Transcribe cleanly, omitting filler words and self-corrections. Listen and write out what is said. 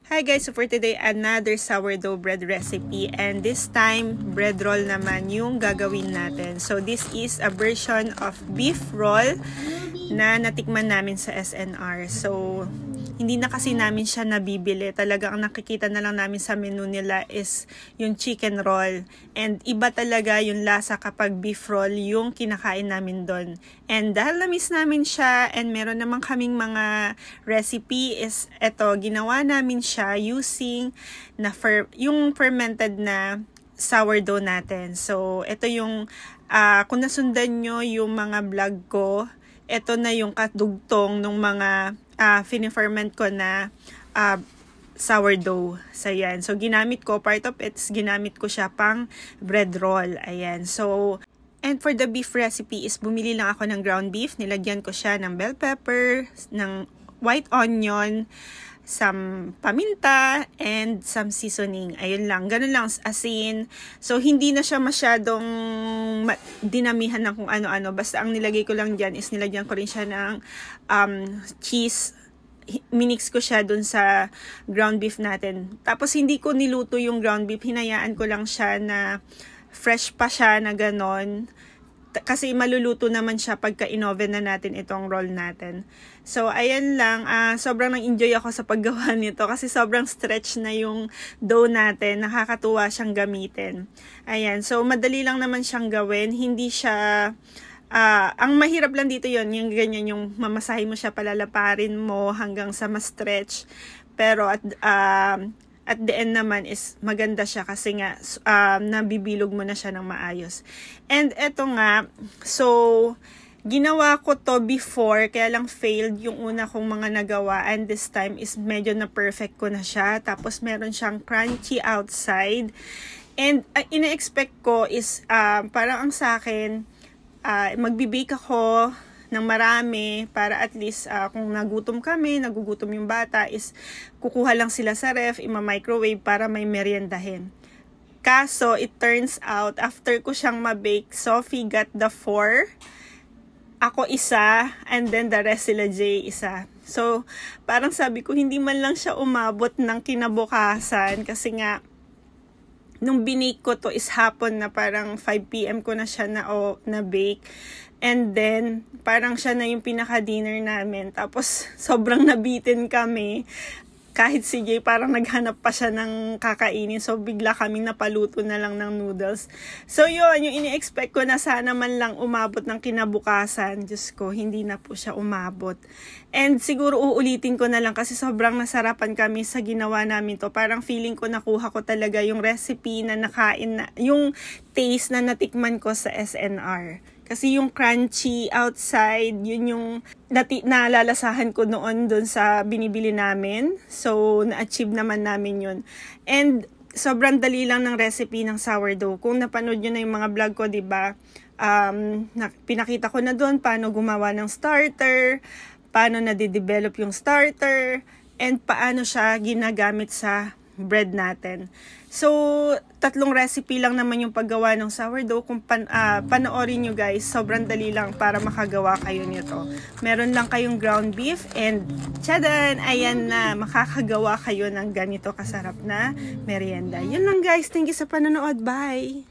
Hi guys, so for today, another sourdough bread recipe, and this time, bread roll naman yung gagawin natin. So this is a version of beef roll na natikman namin sa SNR. So hindi na kasi namin siya nabibili. Talaga ang nakikita na lang namin sa menu nila is yung chicken roll. And iba talaga yung lasa kapag beef roll yung kinakain namin doon. And dahil na-miss namin siya and meron naman kaming mga recipe is eto, ginawa namin siya using yung fermented na sourdough natin. So ito yung kung nasundan nyo yung mga vlog ko, ito na yung kadugtong ng mga finiferment ko na sourdough. So, ayan. So, ginamit ko, part of it, ginamit ko siya pang bread roll. Ayan. So, and for the beef recipe is bumili lang ako ng ground beef. Nilagyan ko siya ng bell pepper, ng white onion, some paminta, and some seasoning. Ayun lang. Ganun lang, asin. So, hindi na siya masyadong dinamihan ng kung ano-ano. Basta ang nilagay ko lang dyan is nilagyan ko rin siya ng cheese. Minix ko siya dun sa ground beef natin. Tapos, hindi ko niluto yung ground beef. Hinayaan ko lang siya na fresh pa siya na ganon. Kasi maluluto naman siya pagka in-oven na natin itong roll natin. So, ayan lang. Sobrang nang-enjoy ako sa paggawa nito kasi sobrang stretch na yung dough natin. Nakakatuwa siyang gamitin. Ayan. So, madali lang naman siyang gawin. Hindi siya... ang mahirap lang dito yon yung ganyan, yung mamasahin mo siya, palalaparin mo hanggang sa ma-stretch. Pero at the end naman is maganda siya kasi nga nabibilog mo na siya ng maayos. And eto nga, so ginawa ko to before, kaya lang failed yung una kong mga nagawa, and this time is medyo na perfect ko na siya. Tapos meron siyang crunchy outside. And ina-expect ko is parang ang sa akin, magbi-bake ako ng marami para at least kung nagutom kami, nagugutom yung bata, is kukuha lang sila sa ref, ima-microwave para may meriendahin. Kaso, it turns out, after ko siyang ma-bake, Sophie got the 4, ako isa, and then the rest sila Jay isa. So, parang sabi ko, hindi man lang siya umabot ng kinabukasan kasi nga, nung binake ko to is hapon na, parang 5 PM ko na siya na bake. And then, parang siya na yung pinaka-dinner namin. Tapos, sobrang nabitin kami. Kahit si Jay, parang naghanap pa siya ng kakainin. So, bigla kaming napaluto na lang ng noodles. So, yun, yung ini-expect ko na sana man lang umabot ng kinabukasan. Diyos ko, hindi na po siya umabot. And siguro uulitin ko na lang kasi sobrang nasarapan kami sa ginawa namin to. Parang feeling ko nakuha ko talaga yung recipe na nakain na, yung taste na natikman ko sa SNR. Kasi yung crunchy outside, yun yung nalalasahan ko noon dun sa binibili namin. So, na-achieve naman namin yun. And sobrang dali lang ng recipe ng sourdough. Kung napanood nyo na yung mga vlog ko, diba? Pinakita ko na dun paano gumawa ng starter, paano nade-develop yung starter, and paano siya ginagamit sa bread natin. So, 3 recipe lang naman yung paggawa ng sourdough. Kung panoorin nyo guys, sobrang dali lang para makagawa kayo nito. Meron lang kayong ground beef and tchadan! Ayan na, makakagawa kayo ng ganito kasarap na merienda. Yun lang guys, thank you sa panonood. Bye!